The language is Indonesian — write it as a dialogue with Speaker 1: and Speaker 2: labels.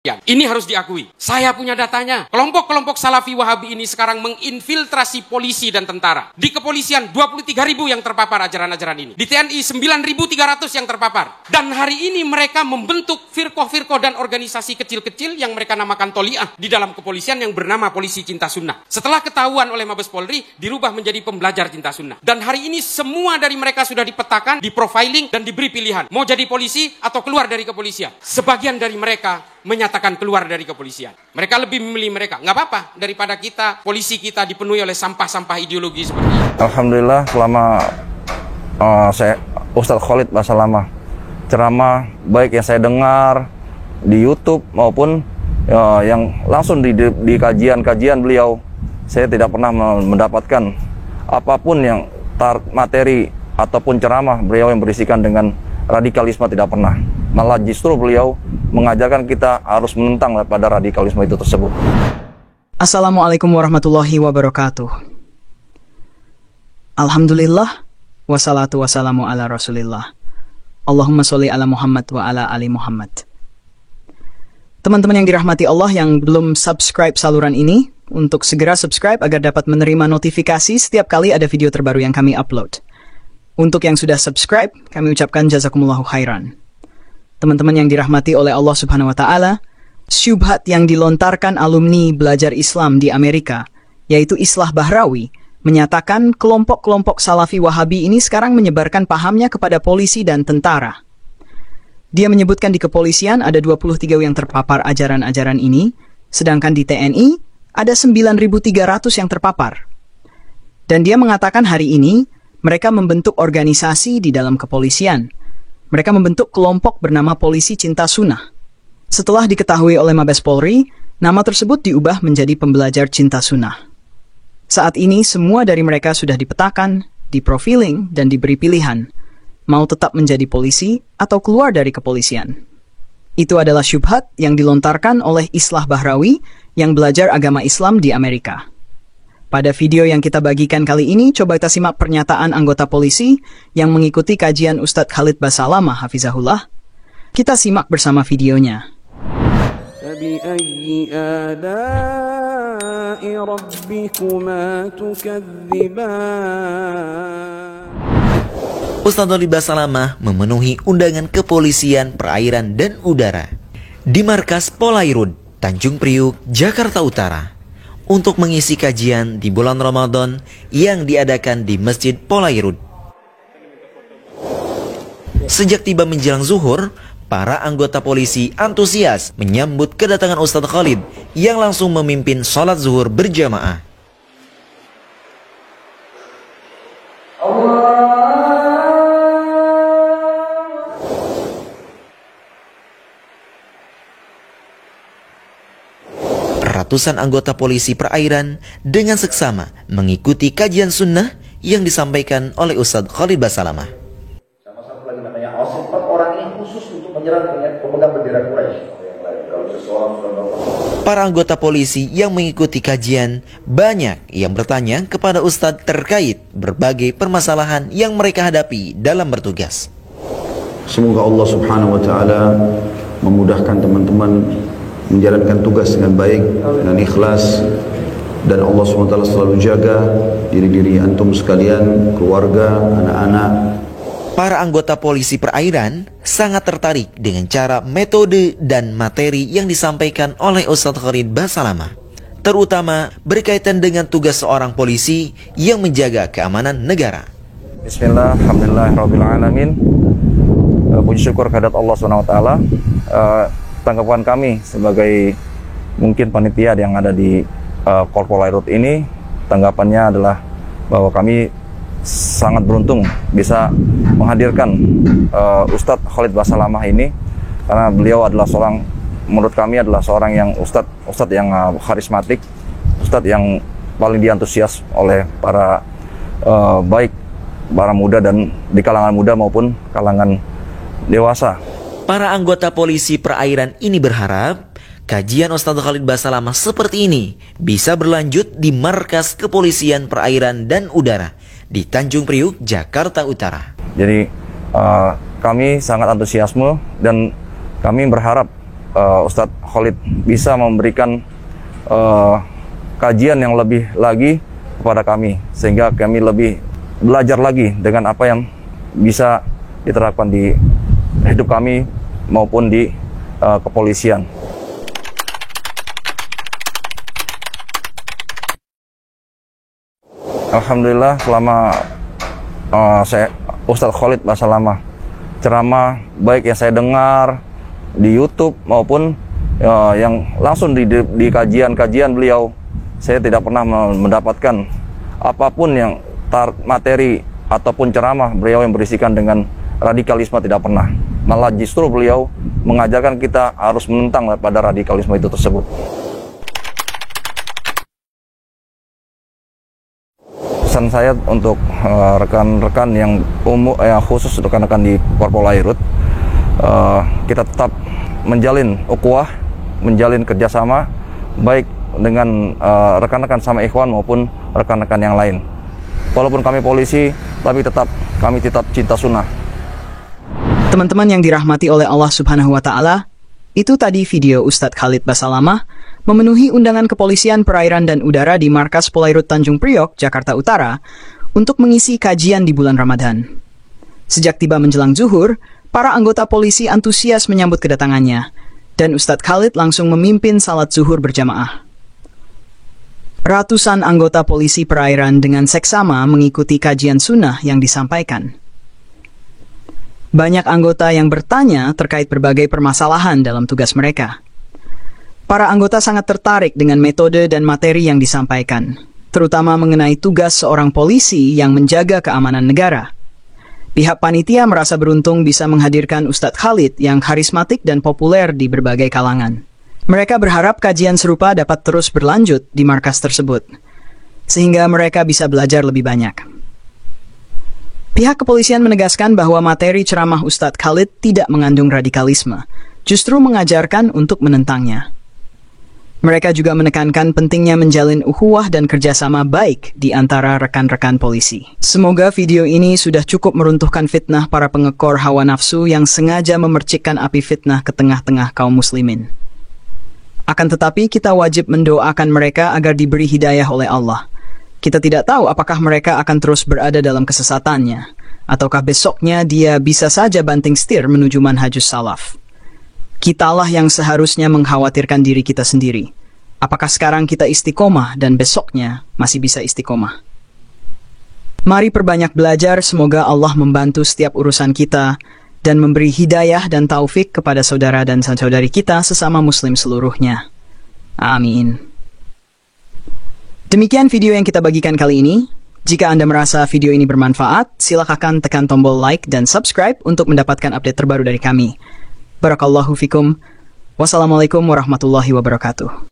Speaker 1: Ini harus diakui. Saya punya datanya. Kelompok-kelompok Salafi Wahabi ini sekarang menginfiltrasi polisi dan tentara. Di kepolisian 23.000 yang terpapar ajaran-ajaran ini. Di TNI 9.300 yang terpapar. Dan hari ini mereka membentuk firqoh-firqoh dan organisasi kecil-kecil yang mereka namakan Toliah di dalam kepolisian yang bernama Polisi Cinta Sunnah. Setelah ketahuan oleh Mabes Polri, dirubah menjadi pembelajar cinta sunnah. Dan hari ini semua dari mereka sudah dipetakan, diprofiling, dan diberi pilihan. Mau jadi polisi atau keluar dari kepolisian. Sebagian dari mereka menyatakan keluar dari kepolisian. Mereka lebih memilih mereka. Nggak apa-apa daripada polisi kita dipenuhi oleh sampah-sampah ideologi seperti ini.
Speaker 2: Alhamdulillah selama saya Ustadz Khalid Basalamah ceramah baik yang saya dengar di YouTube maupun yang langsung di kajian-kajian beliau, saya tidak pernah mendapatkan apapun yang materi ataupun ceramah beliau yang berisikan dengan radikalisme, tidak pernah. Malah justru beliau mengajarkan kita harus menentang pada radikalisme itu tersebut.
Speaker 3: Assalamualaikum warahmatullahi wabarakatuh. Alhamdulillah, wassalatu wassalamu ala rasulillah. Allahumma sholli ala Muhammad wa ala ali Muhammad. Teman-teman yang dirahmati Allah yang belum subscribe saluran ini, untuk segera subscribe agar dapat menerima notifikasi setiap kali ada video terbaru yang kami upload. Untuk yang sudah subscribe, kami ucapkan jazakumullahu khairan. Teman-teman yang dirahmati oleh Allah Subhanahu wa Ta'ala, syubhat yang dilontarkan alumni belajar Islam di Amerika, yaitu Islah Bahrawi, menyatakan kelompok-kelompok Salafi Wahabi ini sekarang menyebarkan pahamnya kepada polisi dan tentara. Dia menyebutkan di kepolisian ada 23 yang terpapar ajaran-ajaran ini, sedangkan di TNI ada 9.300 yang terpapar. Dan dia mengatakan hari ini, mereka membentuk organisasi di dalam kepolisian. Mereka membentuk kelompok bernama Polisi Cinta Sunnah. Setelah diketahui oleh Mabes Polri, nama tersebut diubah menjadi Pembelajar Cinta Sunnah. Saat ini semua dari mereka sudah dipetakan, diprofiling, dan diberi pilihan. Mau tetap menjadi polisi atau keluar dari kepolisian. Itu adalah syubhat yang dilontarkan oleh Islah Bahrawi yang belajar agama Islam di Amerika. Pada video yang kita bagikan kali ini, coba kita simak pernyataan anggota polisi yang mengikuti kajian Ustadz Khalid Basalamah Hafizahullah. Kita simak bersama videonya.
Speaker 4: Ustadz Khalid Basalamah memenuhi undangan kepolisian perairan dan udara di markas Polairut, Tanjung Priuk, Jakarta Utara, untuk mengisi kajian di bulan Ramadan yang diadakan di Masjid Polairut. Sejak tiba menjelang zuhur, para anggota polisi antusias menyambut kedatangan Ustadz Khalid yang langsung memimpin sholat zuhur berjamaah. Ratusan anggota polisi perairan dengan seksama mengikuti kajian sunnah yang disampaikan oleh Ustadz Khalid Basalamah.
Speaker 5: Sama satu lagi namanya Ausin, 4 orang ini khusus untuk menyerang pemegang bendera Quraisy.
Speaker 4: Para anggota polisi yang mengikuti kajian banyak yang bertanya kepada Ustadz terkait berbagai permasalahan yang mereka hadapi dalam bertugas.
Speaker 6: Semoga Allah Subhanahu wa Ta'ala memudahkan teman-teman menjalankan tugas dengan baik dan ikhlas, dan Allah SWT selalu jaga diri-diri antum sekalian, keluarga, anak-anak.
Speaker 4: Para anggota polisi perairan sangat tertarik dengan cara, metode, dan materi yang disampaikan oleh Ustadz Khalid Basalamah, terutama berkaitan dengan tugas seorang polisi yang menjaga keamanan negara.
Speaker 2: Bismillah, alhamdulillahirrabbilalamin. Puji syukur kehadirat Allah SWT. Tanggapan kami sebagai mungkin panitia yang ada di Polairut ini, tanggapannya adalah bahwa kami sangat beruntung bisa menghadirkan Ustadz Khalid Basalamah ini, karena beliau adalah menurut kami adalah seorang yang Ustadz yang karismatik, Ustadz yang paling diantusias oleh para baik para muda dan di kalangan muda maupun kalangan dewasa.
Speaker 4: Para anggota polisi perairan ini berharap kajian Ustadz Khalid Basalamah seperti ini bisa berlanjut di markas kepolisian perairan dan udara di Tanjung Priuk, Jakarta Utara.
Speaker 2: Jadi kami sangat antusiasme dan kami berharap Ustadz Khalid bisa memberikan kajian yang lebih lagi kepada kami, sehingga kami lebih belajar lagi dengan apa yang bisa diterapkan di hidup kami maupun di kepolisian. Alhamdulillah selama Ustadz Khalid Basalamah ceramah, baik yang saya dengar di YouTube maupun yang langsung di kajian-kajian beliau, saya tidak pernah mendapatkan apapun yang materi ataupun ceramah beliau yang berisikan dengan radikalisme, tidak pernah. Malah justru beliau mengajarkan kita harus menentang pada radikalisme itu tersebut. Pesan saya untuk rekan-rekan yang khusus rekan-rekan di Polairut, kita tetap menjalin ukhuwah, menjalin kerjasama baik dengan rekan-rekan sama ikhwan maupun rekan-rekan yang lain. Walaupun kami polisi, tapi kami tetap cinta sunnah.
Speaker 3: Teman-teman yang dirahmati oleh Allah Subhanahu wa Ta'ala, itu tadi video Ustadz Khalid Basalamah memenuhi undangan kepolisian perairan dan udara di Markas Polairut Tanjung Priok, Jakarta Utara, untuk mengisi kajian di bulan Ramadan. Sejak tiba menjelang zuhur, para anggota polisi antusias menyambut kedatangannya, dan Ustadz Khalid langsung memimpin salat zuhur berjamaah. Ratusan anggota polisi perairan dengan seksama mengikuti kajian sunnah yang disampaikan. Banyak anggota yang bertanya terkait berbagai permasalahan dalam tugas mereka. Para anggota sangat tertarik dengan metode dan materi yang disampaikan, terutama mengenai tugas seorang polisi yang menjaga keamanan negara. Pihak panitia merasa beruntung bisa menghadirkan Ustadz Khalid yang karismatik dan populer di berbagai kalangan. Mereka berharap kajian serupa dapat terus berlanjut di markas tersebut, sehingga mereka bisa belajar lebih banyak. Pihak kepolisian menegaskan bahwa materi ceramah Ustadz Khalid tidak mengandung radikalisme, justru mengajarkan untuk menentangnya. Mereka juga menekankan pentingnya menjalin ukhuwah dan kerjasama baik di antara rekan-rekan polisi. Semoga video ini sudah cukup meruntuhkan fitnah para pengekor hawa nafsu yang sengaja memercikkan api fitnah ke tengah-tengah kaum muslimin. Akan tetapi kita wajib mendoakan mereka agar diberi hidayah oleh Allah. Kita tidak tahu apakah mereka akan terus berada dalam kesesatannya, ataukah besoknya dia bisa saja banting setir menuju manhajus salaf. Kitalah yang seharusnya mengkhawatirkan diri kita sendiri. Apakah sekarang kita istiqomah dan besoknya masih bisa istiqomah? Mari perbanyak belajar, semoga Allah membantu setiap urusan kita dan memberi hidayah dan taufik kepada saudara dan saudari kita sesama muslim seluruhnya. Amin. Demikian video yang kita bagikan kali ini. Jika Anda merasa video ini bermanfaat, silakan tekan tombol like dan subscribe untuk mendapatkan update terbaru dari kami. Barakallahu fikum. Wassalamualaikum warahmatullahi wabarakatuh.